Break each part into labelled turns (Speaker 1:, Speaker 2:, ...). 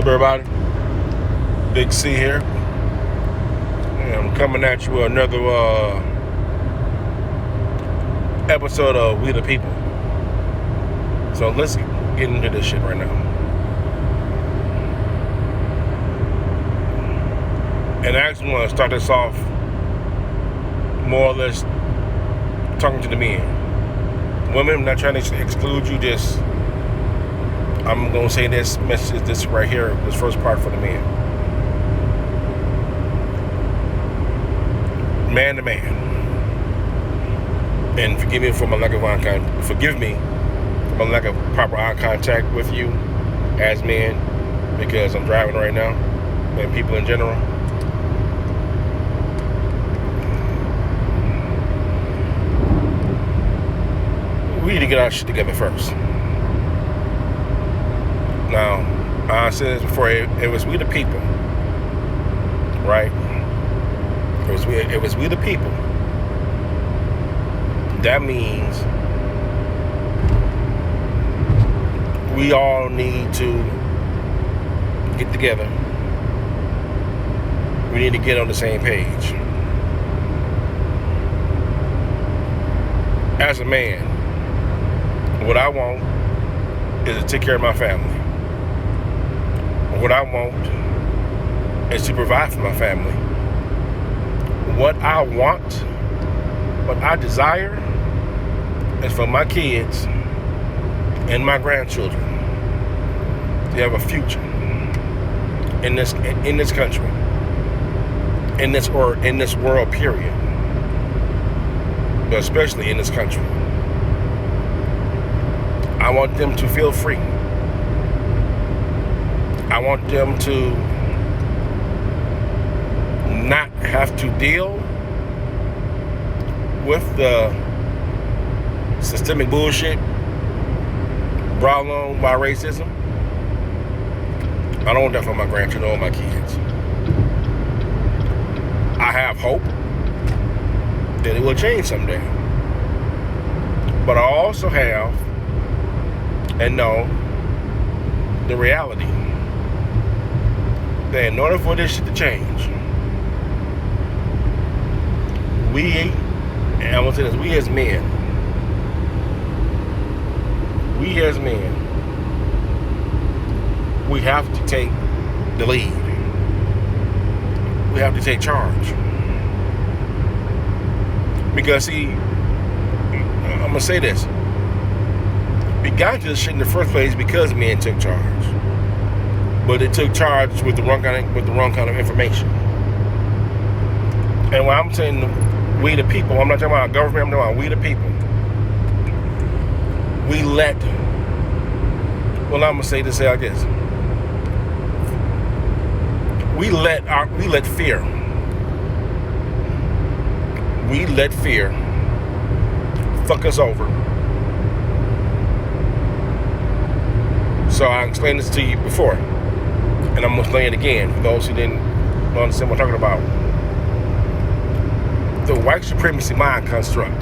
Speaker 1: up, everybody? Big C here. And I'm coming at you with another episode of We the People. So let's get into this shit right now. And I actually want to start this off more or less talking to the men. Women, I'm not trying to exclude you, just I'm going to say this message, this right here, this first part for the men. Man to man. And forgive me for my lack of proper eye contact with you as men, because I'm driving right now, and people in general. We need to get our shit together first. Now, I said this before, it was we the people, right? It was we the people. That means we all need to get together. We need to get on the same page. As a man, what I want is to take care of my family. What I want is to provide for my family. What I want, what I desire, is for my kids and my grandchildren to have a future in this country, in this world, period. But especially in this country. I want them to feel free. I want them to not have to deal with the systemic bullshit brought on by racism. I don't want that for my grandchildren or my kids. I have hope that it will change someday. But I also have and know the reality that in order for this shit to change, we as men, we have to take the lead. We have to take charge. Because see, I'm gonna say this. We got into this shit in the first place because men took charge. But it took charge with the wrong kind of information. And when I'm saying we the people, I'm not talking about government, I'm talking about we the people. I'm gonna say this like this. We let fear fuck us over. So I explained this to you before, and I'm gonna explain it again for those who didn't understand what I'm talking about. The white supremacy mind construct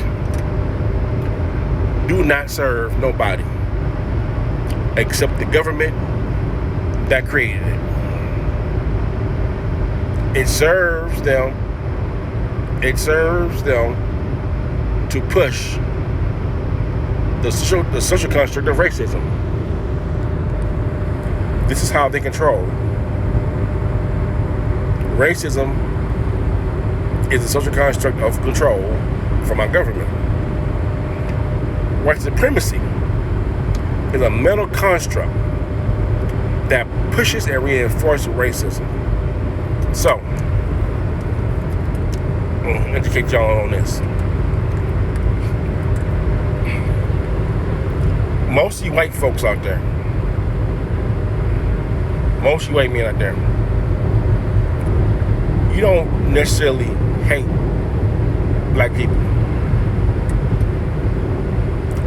Speaker 1: do not serve nobody except the government that created it. It serves them to push the social construct of racism. This is how they control. Racism is a social construct of control from our government. White supremacy is a mental construct that pushes and reinforces racism. So, I'm gonna educate y'all on this. Most of you white folks out there, most of you white men out there, you don't necessarily hate black people,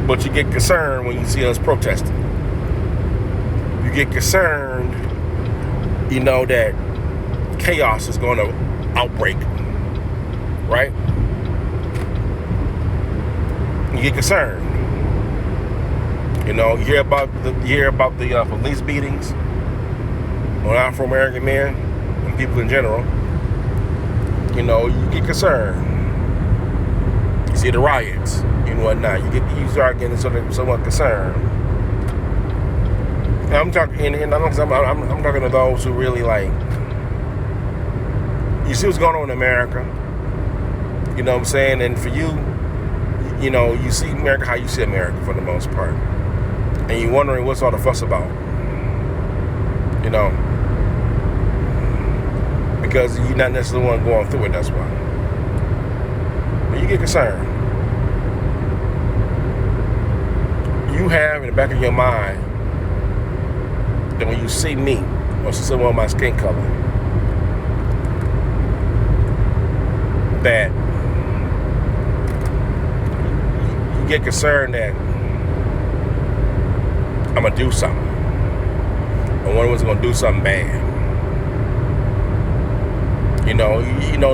Speaker 1: but you get concerned when you see us protesting. You get concerned, that chaos is going to outbreak, right? You get concerned. You hear about the police beatings on Afro-American men and people in general, you know, you get concerned. You see the riots and whatnot. You start getting somewhat concerned. And I'm talking, and I'm talking to those who really like. You see what's going on in America. You know what I'm saying? And for you, you know, you see America how you see America for the most part, and you're wondering what's all the fuss about. You know, because you're not necessarily the one going through it. That's why. But you get concerned. You have in the back of your mind that when you see me or someone of my skin color, that you get concerned that I'm gonna do something, and one of us gonna do something bad. You know,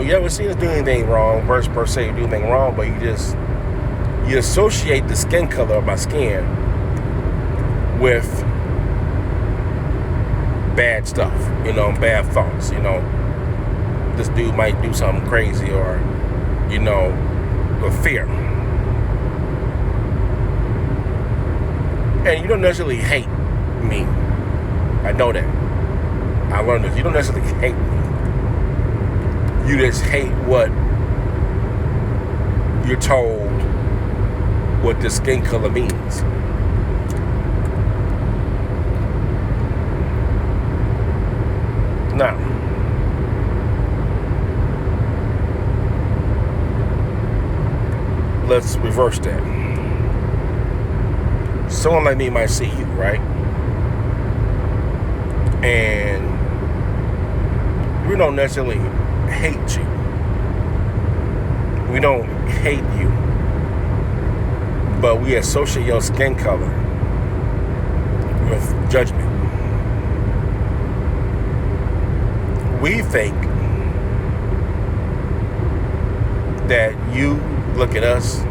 Speaker 1: you ever seen us do anything wrong, per se, do anything wrong, but you associate the skin color of my skin with bad stuff, you know, bad thoughts, you know. This dude might do something crazy, or, you know, with fear. And you don't necessarily hate me. I know that. I learned this. You don't necessarily hate me. You just hate what you're told what the skin color means. Now, let's reverse that. Someone like me might see you, right? And we don't necessarily hate you. We don't hate you. But we associate your skin color with judgment. We think that you look at us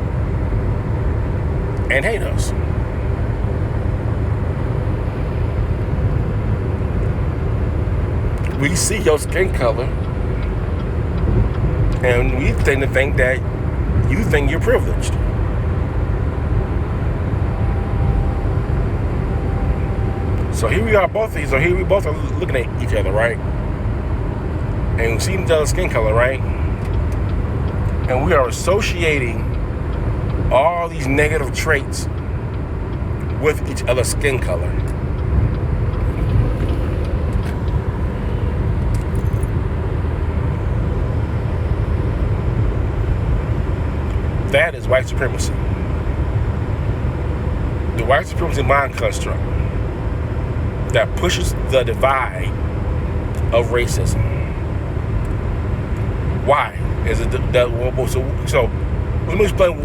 Speaker 1: and hate us. We see your skin color and we tend to think that you think you're privileged. So here we are both are looking at each other, right? And we see each other's skin color, right? And we are associating all these negative traits with each other's skin color. That is white supremacy. The white supremacy mind construct that pushes the divide of racism. Why is it that? So let me explain.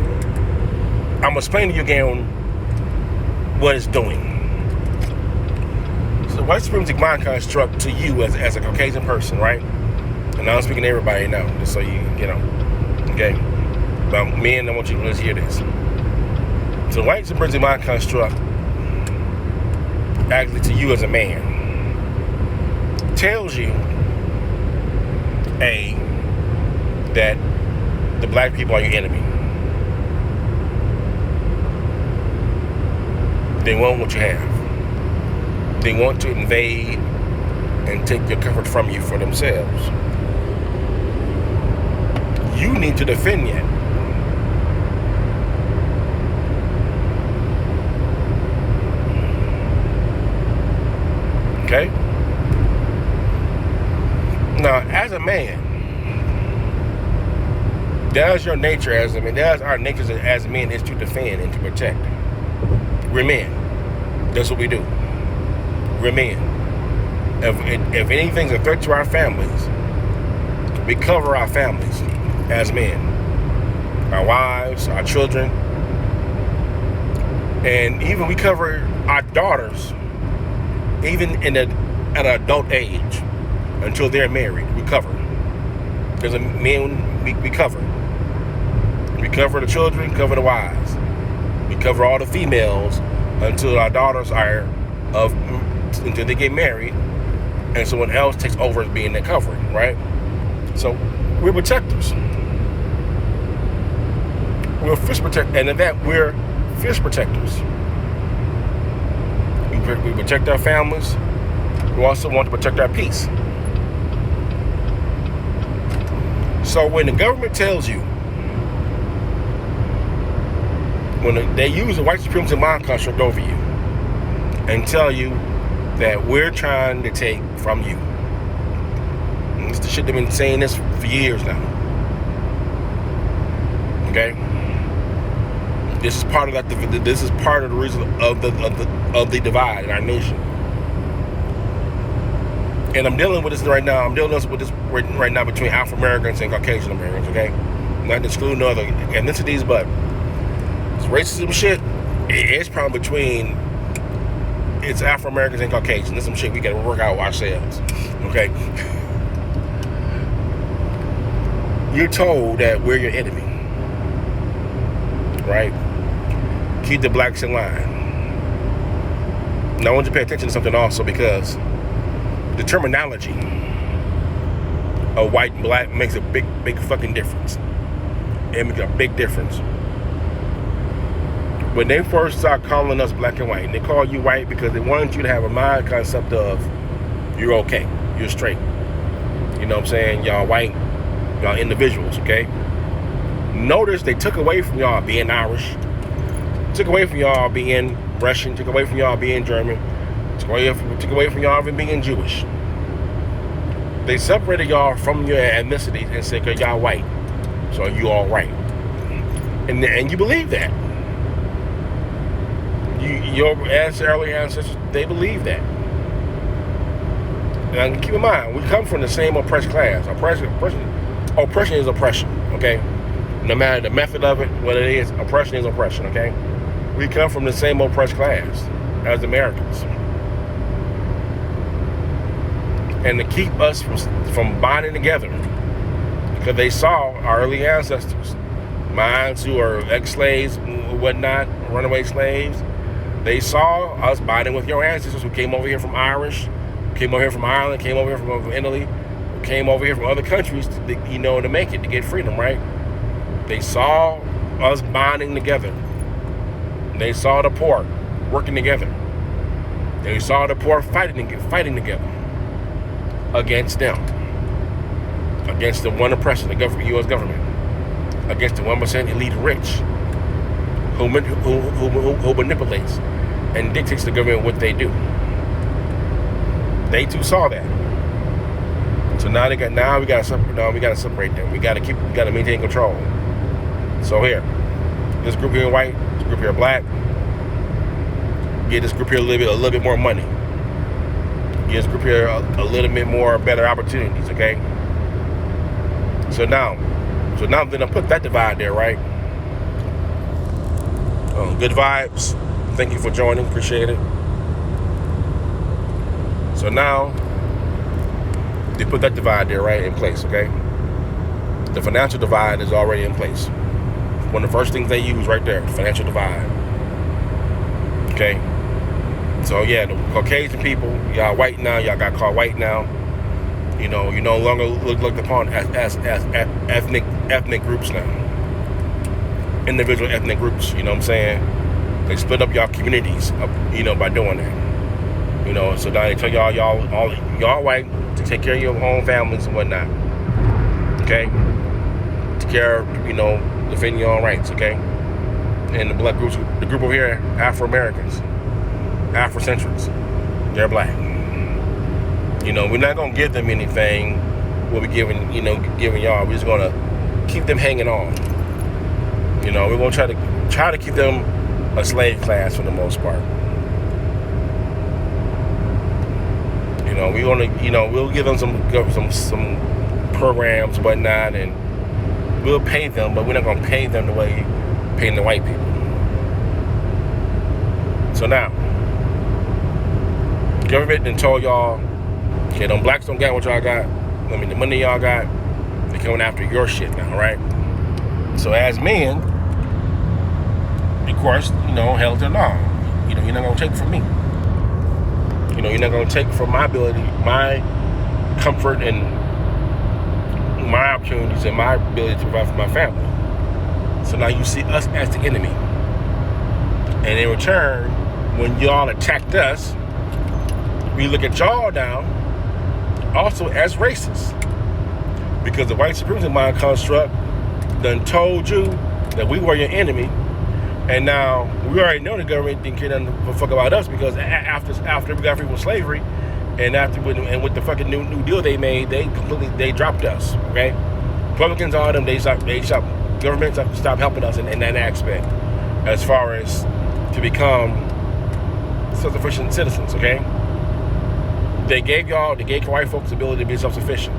Speaker 1: I'm gonna explain to you again what it's doing. So white supremacy mind construct to you as a Caucasian person, right? And I'm speaking to everybody now, just so you know, okay. But men, I want you to really hear this. So white supremacy mind construct, actually to you as a man, tells you that the black people are your enemy. They want what you have. They want to invade and take your comfort from you for themselves. You need to defend that. Okay? Now, as a man, that's your nature as a man. That's our nature as men, is to defend and to protect. We're men. That's what we do. We're men. If anything's a threat to our families, we cover our families as men. Our wives, our children, and even we cover our daughters, even at an adult age, until they're married. We cover. Because men, we cover. We cover the children, cover the wives. We cover all the females until our daughters until they get married, and someone else takes over as being their covering, right? So we're protectors. We're fish protectors, and in that we're fish protectors. We protect our families. We also want to protect our peace. So when the government tells you, when they use the white supremacy mind construct over you and tell you that we're trying to take from you, and it's the shit they've been saying this for years now. Okay, this is part of that. This is part of the reason of the divide in our nation. And I'm dealing with this right now. I'm dealing with this right now between Afro Americans and Caucasian Americans. Okay, I'm not excluding other ethnicities, but it's racism shit. It's probably between it's Afro Americans and Caucasians. There's some shit we got to work out ourselves. Okay, you're told that we're your enemy, right? Keep the blacks in line. Now I want you to pay attention to something also, because the terminology of white and black makes a big fucking difference. It makes a big difference. When they first start calling us black and white, they call you white because they want you to have a mind concept of you're okay, you're straight. You know what I'm saying? Y'all white, y'all individuals, okay? Notice they took away from y'all being Irish, took away from y'all being Russian, took away from y'all being German, took away from y'all even being Jewish. They separated y'all from your ethnicity and said, "Cause y'all white, so you all right." And you believe that. Your early ancestors, they believe that. And keep in mind, we come from the same oppressed class. Oppression is oppression. Okay, no matter the method of it, what it is, oppression is oppression. Okay, we come from the same oppressed class as Americans. And to keep us from bonding together, because they saw our early ancestors, mines who are ex-slaves, whatnot, runaway slaves, they saw us bonding with your ancestors who came over here from Irish, came over here from Ireland, came over here from Italy, came over here from other countries to make it, to get freedom, right? They saw us bonding together. They saw the poor working together. They saw the poor fighting together against them, against the one oppressor, the U.S. government, against the 1% elite rich who manipulates and dictates the government what they do. They too saw that. So now we gotta separate them. We gotta maintain control. So here, this group here white, this group here black. Get this group here a little bit more money. Get this group here a little bit more better opportunities. Okay. So now then I put that divide there, right? Good vibes. Thank you for joining. Appreciate it. So now they put that divide there, right, in place. Okay. The financial divide is already in place. One of the first things they use right there, financial divide. Okay. So yeah, the Caucasian people, y'all white now, y'all got called white now. You know, you no longer looked upon as ethnic groups now. Individual ethnic groups, you know what I'm saying? They split up y'all communities, by doing that. So now they tell y'all white to take care of your own families and whatnot. Okay? Take care of, defending your own rights, okay? And the black groups, the group over here, Afro-Americans, Afrocentrics, they're black. We're not gonna give them anything. We'll be giving y'all. We're just gonna keep them hanging on. We're gonna try to keep them a slave class for the most part. We're gonna, we'll give them some programs, whatnot, and we'll pay them, but we're not gonna pay them the way we're paying the white people. So now, government done told y'all, okay, them blacks don't got what y'all got. The money y'all got, they're coming after your shit now, right? So as men, of course, hell to the law. You're not gonna take it from me. You know, you're not going to take from my ability, my comfort, and my opportunities, and my ability to provide for my family. So now you see us as the enemy. And in return, when y'all attacked us, we look at y'all now also as racist. Because the white supremacy mind construct done told you that we were your enemy. And now we already know the government didn't care nothing to fuck about us, because after we got free from slavery, and with the fucking new deal they made, they dropped us. Okay, Republicans, all them, they stopped. Governments stopped helping us in that aspect, as far as to become self-sufficient citizens. Okay, they gave white folks the ability to be self-sufficient.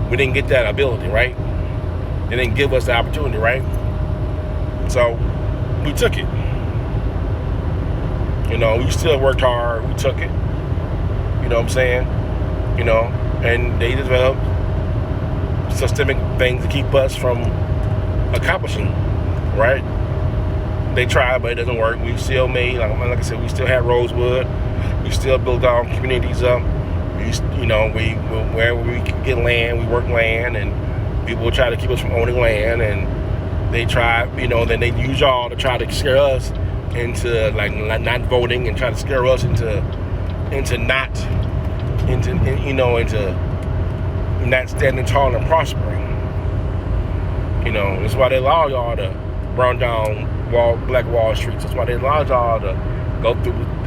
Speaker 1: We didn't get that ability, right? They didn't give us the opportunity, right? So we took it. You know, we still worked hard. We took it. You know what I'm saying? You know, and they developed systemic things to keep us from accomplishing, right? They tried, but it doesn't work. We still made, like I said, we still had Rosewood. We still built our communities up. Wherever we could get land, we worked land, and people would try to keep us from owning land, and they tried, then they use y'all to try to scare us into like not voting, and try to scare us into not standing tall and prospering. That's why they allow y'all to burn down Black Wall Street. That's why they allow y'all to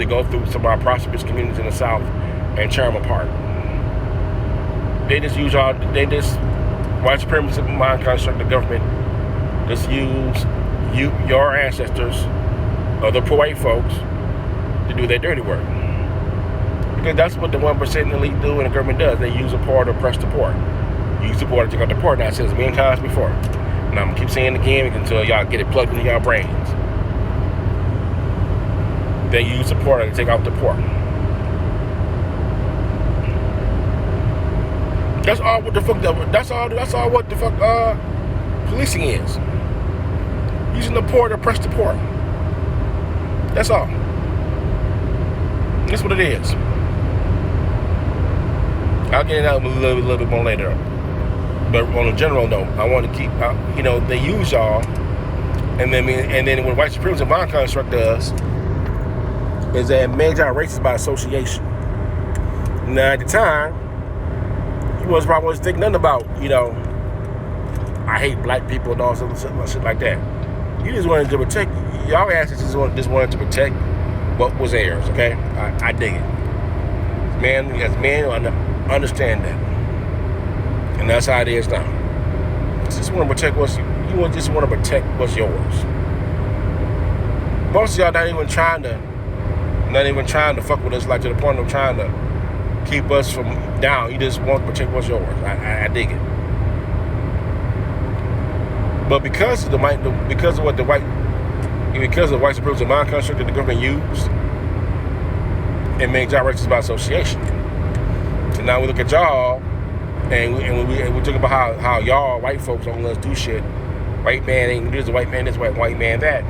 Speaker 1: go through some of our prosperous communities in the South and tear them apart. They just use y'all. They just white supremacy mind construct, the government just use your ancestors, other poor white folks, to do their dirty work. Because that's what the 1% elite do, and the government does. They use the poor to oppress the poor. Use the poor to take out the poor. Now, I said this many times before, and I'm gonna keep saying it again until y'all get it plugged into y'all brains. They use the poor to take out the poor. That's all what the fuck. That's all what the fuck policing is. Using the poor to oppress the poor. That's all. That's what it is. I'll get into that a little bit more later. But on a general note, I want to keep, they use y'all, and then what white supremacy mind construct does is that it makes y'all racist by association. Now, at the time, you probably thinking nothing about, I hate black people and all shit like that. You just wanted to protect, y'all asses just wanted to protect what was theirs, okay? I dig it. As man, understand that. And that's how it is now. Just want to protect just want to protect what's yours. Most of y'all not even trying to fuck with us, like to the point of trying to keep us from down. You just want to protect what's yours. I dig it. But because of the white supremacy mind construct that the government used, it made y'all racist by association. So now we look at y'all, and we talk about how y'all white folks don't let us do shit. White man ain't this, white man this, white man that.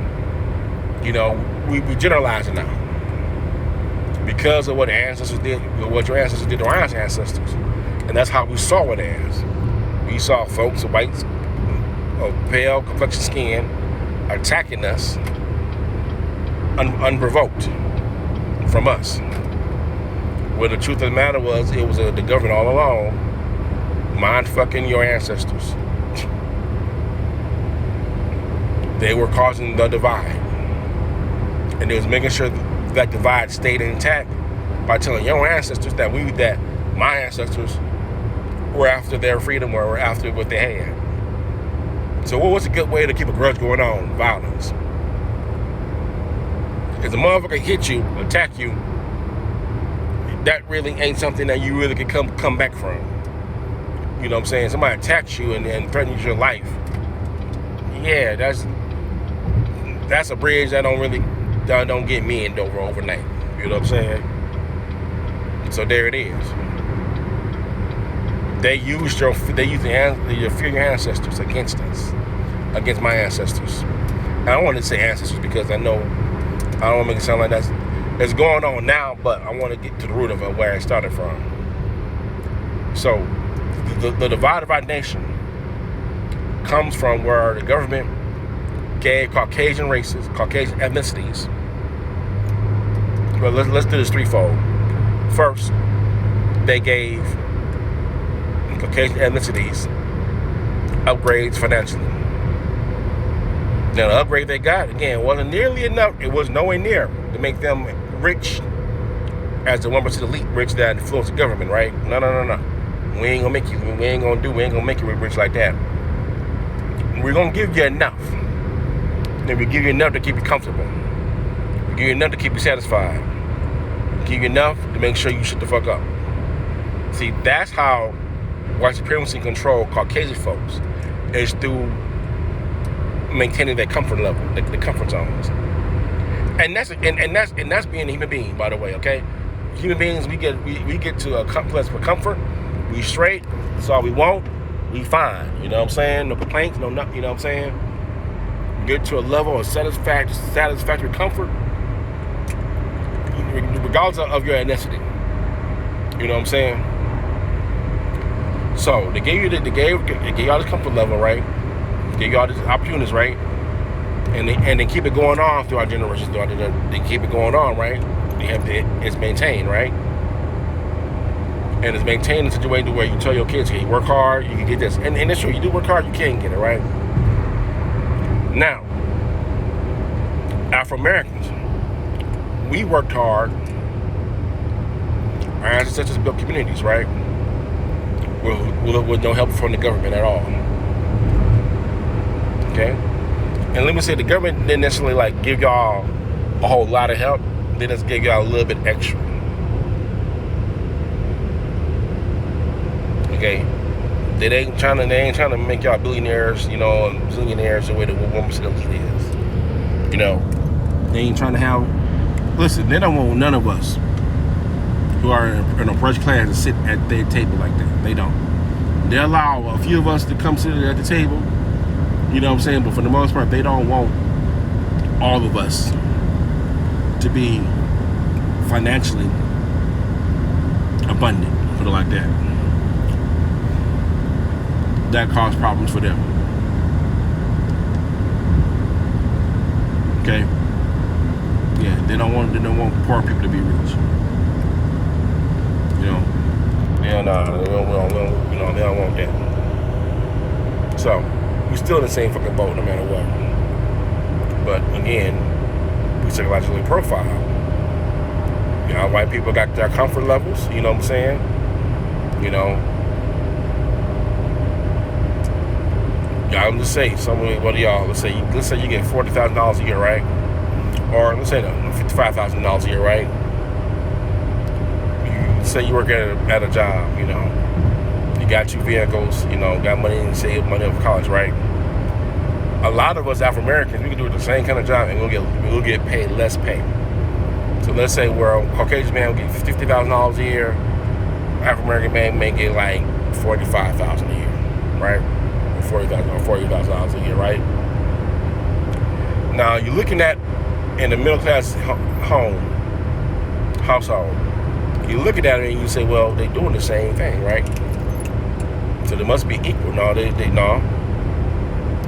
Speaker 1: We generalize it now because of what the ancestors did, what your ancestors did to our ancestors, and that's how we saw it as. We saw folks of white, of pale complexion skin, attacking us unprovoked from us. Well, the truth of the matter was, it was the government all along, mind fucking your ancestors. They were causing the divide, and they was making sure that divide stayed intact by telling your ancestors that my ancestors were after their freedom, or were after what they had. So what's a good way to keep a grudge going on? Violence. If the motherfucker hit you, attack you, that really ain't something that you really can come back from. You know what I'm saying? Somebody attacks you and threatens your life. Yeah, that's a bridge that don't get mended over overnight. You know what I'm saying? So there it is. They use your fear your ancestors against us, against my ancestors. I don't want to say ancestors because I don't want to make it sound like It's going on now, but I want to get to the root of it, where it started from. So, the divide of our nation comes from where the government gave Caucasian races, Caucasian ethnicities. Well, let's do this threefold. First, they gave Caucasian ethnicities upgrades financially. Now, the upgrade they got, again, wasn't nearly enough. It was nowhere near to make them rich as the 1% elite, rich that influence the government, right? No. We ain't gonna make you. We ain't gonna make you rich like that. We're gonna give you enough. Then we give you enough to keep you comfortable. We give you enough to keep you satisfied. We give you enough to make sure you shut the fuck up. See, that's how white supremacy control Caucasian folks, is through maintaining their comfort level, the comfort zones. And that's being a human being, by the way, okay? Human beings, we get to a place for comfort. We straight. That's all we want. We fine. You know what I'm saying? No complaints, no nothing. You know what I'm saying? Get to a level of satisfactory comfort, regardless of your ethnicity. You know what I'm saying? So they gave y'all this comfort level, right? They gave y'all this opportunities, right? And they keep it going on through our generations. They keep it going on, right? It's maintained, right? And it's maintained in such a way to where you tell your kids, hey, you work hard, you can get this. And it's true, you do work hard, you can get it, right? Now, Afro-Americans, we worked hard. Our ancestors built communities, right? With no help from the government at all. Okay? And let me say, the government didn't necessarily like give y'all a whole lot of help. They just gave y'all a little bit extra. Okay? They ain't trying to make y'all billionaires, you know, and zillionaires the way the 1% elite is. You know, they ain't trying to have. Listen, they don't want none of us who are in a oppressed class to sit at their table like that. They don't. They allow a few of us to come sit at the table. You know what I'm saying? But for the most part, they don't want all of us to be financially abundant, put it like that. That caused problems for them. Okay? Yeah, they don't want poor people to be rich. You know? Yeah, no, they don't want that. So, we're still in the same fucking boat no matter what. But again, we psychologically profile. You know, white people got their comfort levels, you know what I'm saying? You know. Yeah, I'm just saying, what do y'all, let's say you get $40,000 a year, right? Or let's say $55,000 a year, right? You say you work at a job, you know. You got 2 vehicles, you know, got money and save money for college, right? A lot of us Afro-Americans, we can do the same kind of job and we'll get paid less pay. So let's say we're a Caucasian man will get $50,000 a year. Afro-American man may get like $45,000 a year, right? Or $40,000 a year, right? Now you're looking at in a middle class household. You look at that and you say, well, they're doing the same thing, right? So they must be equal. No, no.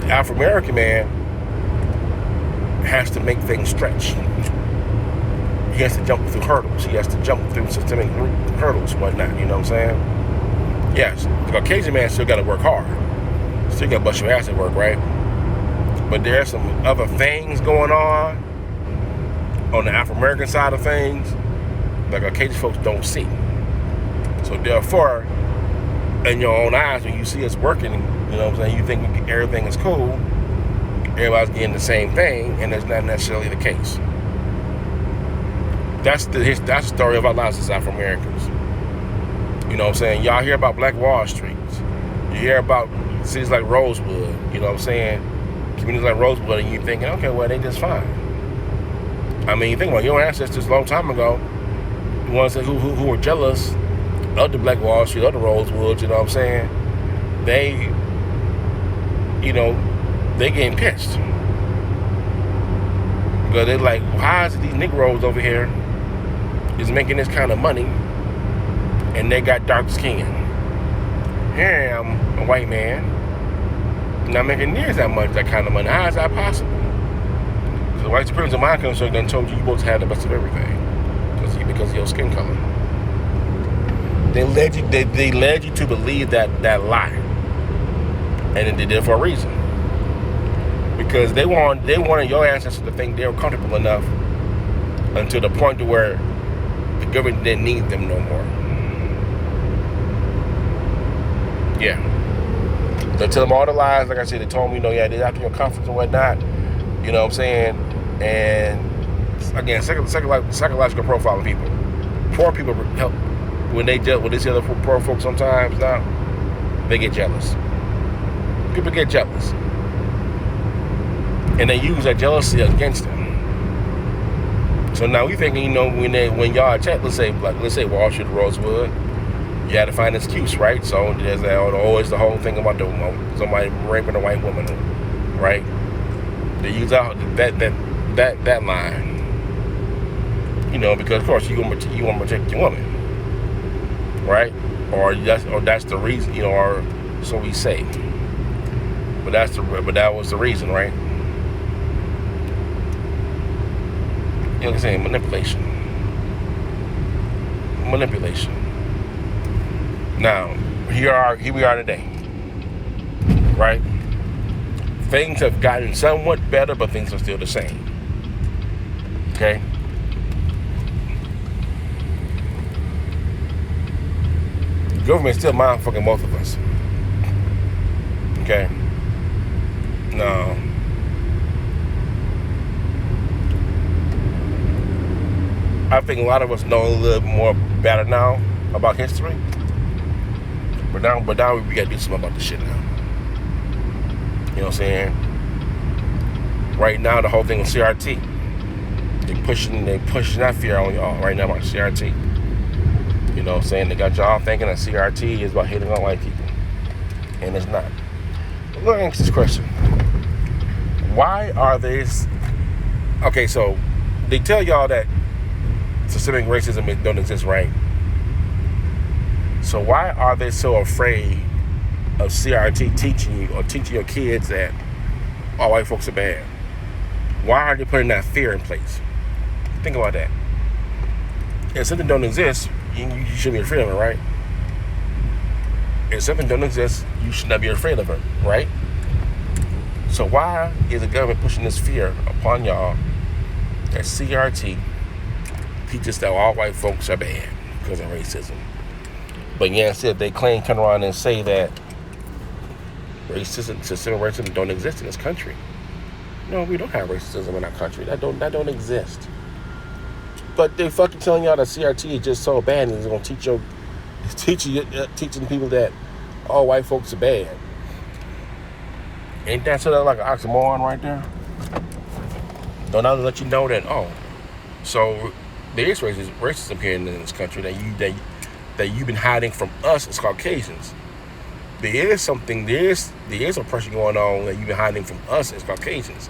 Speaker 1: The Afro-American man has to make things stretch. He has to jump through hurdles. He has to jump through systemic hurdles and whatnot. You know what I'm saying? Yes, the Caucasian man still got to work hard. Still got to bust your ass at work, right? But there's some other things going on the Afro-American side of things that Caucasian folks don't see. So therefore, in your own eyes, when you see us working, you know what I'm saying, you think everything is cool, everybody's getting the same thing, and that's not necessarily the case. That's the story of our lives as Afro-Americans. You know what I'm saying? Y'all hear about Black Wall Street. You hear about cities like Rosewood, you know what I'm saying? Communities like Rosewood, and you're thinking, okay, well, they just fine. I mean, you think about your ancestors a long time ago, the ones who were jealous of the Black Wall Street, of the Rosewoods, you know what I'm saying? They, you know, they getting pissed. Because they're like, why is it these Negroes over here is making this kind of money and they got dark skin. Here I am, a white man, not making near that much, that kind of money. How is that possible? Because the white supremacists in my country done told you both have the best of everything because of your skin color. They led you to believe that lie, and they did it for a reason. Because they wanted your ancestors to think they were comfortable enough until the point to where the government didn't need them no more. Yeah. They tell them all the lies. Like I said, they told me, they after your conference and whatnot. You know what I'm saying? And again, psychological profiling people. Poor people help when they see other poor folks sometimes. Now they get jealous. People get jealous, and they use that jealousy against them. So now we thinking, when y'all chat, let's say Wall Street, Rosewood, you had to find an excuse, right? So there's always the whole thing about somebody raping a white woman, right? They use out that line, because of course you want to protect your woman, right? Or that's the reason, or so we say. But that was the reason, right? You know what I'm saying? Manipulation. Now, here we are today, right? Things have gotten somewhat better, but things are still the same. Okay? The government still mind fucking both of us. Okay? No. I think a lot of us know a little more better now about history. But now we gotta do something about this shit now. You know what I'm saying? Right now, the whole thing with CRT, they pushing that fear on y'all right now about CRT. You know what I'm saying? They got y'all thinking that CRT is about hating on white people, and it's not. But let me ask this question: why are they? Okay, so they tell y'all that systemic racism don't exist, right? So why are they so afraid of CRT teaching your kids that all white folks are bad? Why are they putting that fear in place? Think about that. If something don't exist, you shouldn't be afraid of it, right? If something don't exist, you should not be afraid of it, right? So why is the government pushing this fear upon y'all that CRT teaches that all white folks are bad because of racism? But instead they turn around and say that systemic racism don't exist in this country. No, we don't have racism in our country. That don't exist. But they fucking telling y'all that CRT is just so bad and it's gonna teaching people that all white folks are bad. Ain't that sort of like an oxymoron right there? Don't I let you know that so there is racism here in this country that you've been hiding from us as Caucasians. There is oppression going on that you've been hiding from us as Caucasians.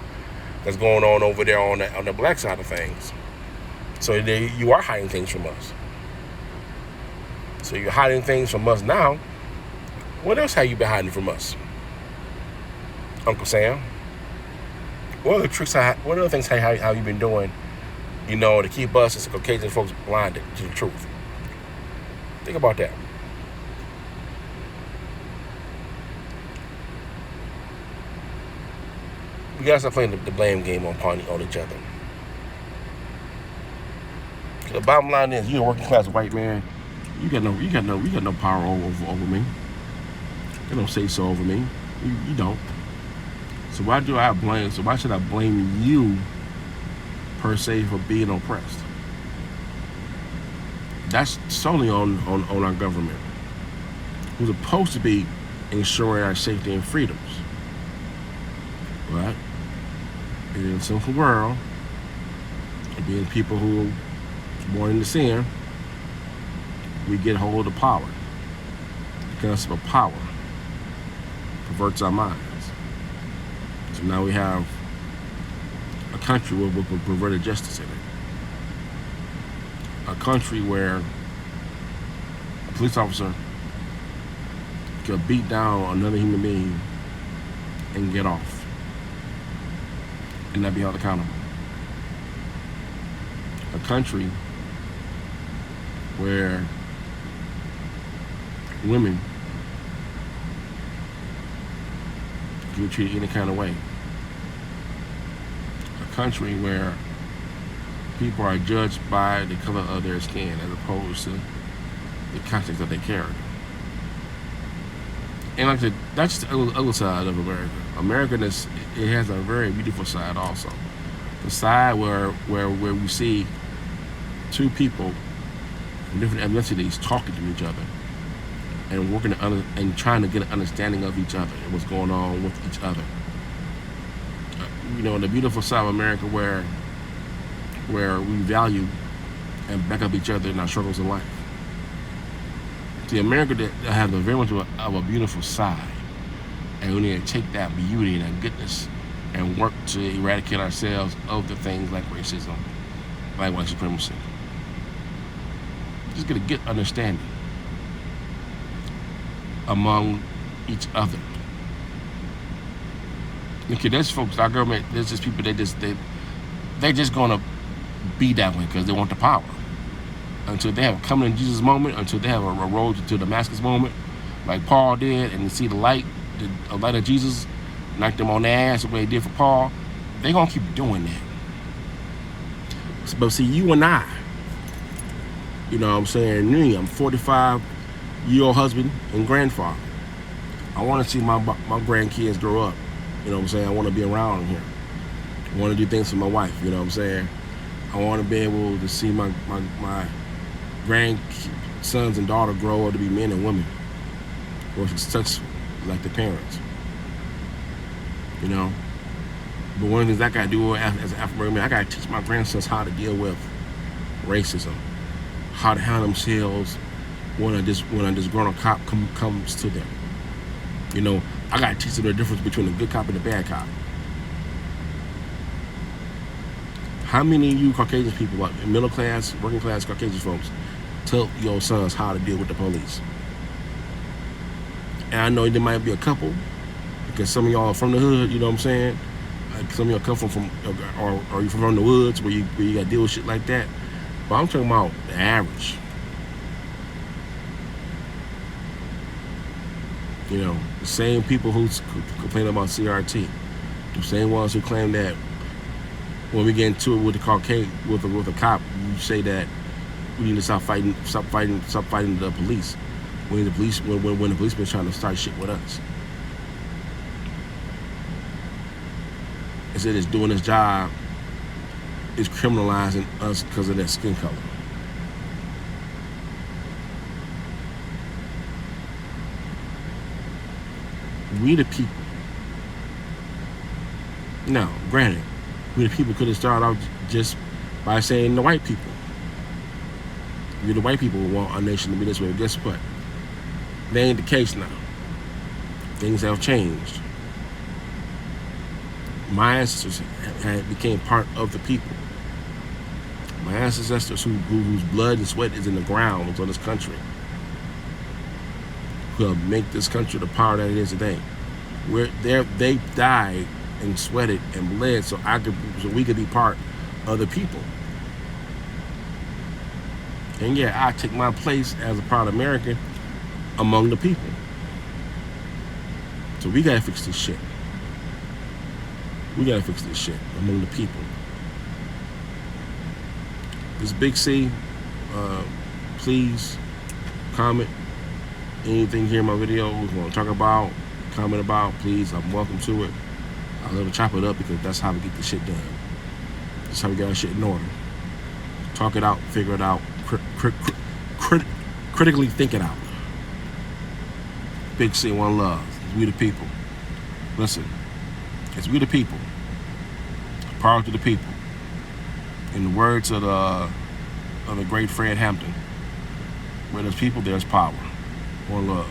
Speaker 1: That's going on over there on the black side of things. So you are hiding things from us. So you're hiding things from us now. What else have you been hiding from us, Uncle Sam? What other things have you been doing, to keep us as Caucasian folks blinded to the truth? Think about that. We gotta stop playing the blame game on each other. The bottom line is, you're a working class white man. You got no power over me. You don't say so over me. You don't. So why should I blame you per se for being oppressed? That's solely on our government, who's supposed to be ensuring our safety and freedoms. But in a sinful world, being people who are born into sin, we get hold of power. Because of power perverts our minds. So now we have a country with perverted justice in it. A country where a police officer could beat down another human being and get off and not be held accountable. A country where women can be treated any kind of way. A country where people are judged by the color of their skin as opposed to the context that they carry. And like I said, that's the other side of America. America it has a very beautiful side also. The side where we see two people from different ethnicities talking to each other and working and trying to get an understanding of each other and what's going on with each other. The beautiful side of America where we value and back up each other in our struggles in life. See, America that has a very much of a beautiful side, and we need to take that beauty and that goodness and work to eradicate ourselves of the things like racism, like white supremacy. Just get a good understanding among each other. Okay, there's folks, our government, there's just people they're just gonna be that way because they want the power. Until they have a coming to Jesus moment, until they have a road to Damascus moment, like Paul did, and see the light of Jesus knock them on their ass the way he did for Paul, they're gonna keep doing that. But see, you and I, I'm saying, me, I'm 45-year-old husband and grandfather. I want to see my grandkids grow up. I want to be around here. I want to do things for my wife. I want to be able to see my grandsons and daughter grow up to be men and women who are successful like their parents. But one of the things I got to do as an African man, I got to teach my grandsons how to deal with racism, how to handle themselves when a disgruntled cop comes to them. I got to teach them the difference between a good cop and a bad cop. How many of you Caucasian people, like middle class, working class Caucasian folks, tell your sons how to deal with the police? And I know there might be a couple, because some of y'all are from the hood, Like some of y'all come from or you from the woods where you got to deal with shit like that. But I'm talking about the average. The same people who complain about CRT, the same ones who claim that when we get into it with the Caucasian, with a cop, you say that we need to stop fighting the police. When the policeman's trying to start shit with us. Instead of doing his job, is criminalizing us because of their skin color. We the people. Now, granted, we the people could have started out just by saying the white people. We the white people want our nation to be this way. But guess what? That ain't the case now. Things have changed. My ancestors became part of the people. My ancestors whose blood and sweat is in the ground of this country, who have make this country the power that it is today. They died and sweated and bled so we could be part of the people. And yeah, I take my place as a proud American among the people. So we gotta fix this shit. We gotta fix this shit among the people. This Big C, please comment anything here in my video we want to talk about, comment about, please. I'm welcome to it. I love to chop it up because that's how we get this shit done. That's how we get our shit in order. Talk it out, figure it out, critically think it out. Big C, one love. It's we the people. Listen, it's we the people. Power to the people. In the words of the great Fred Hampton, where there's people, there's power. One love.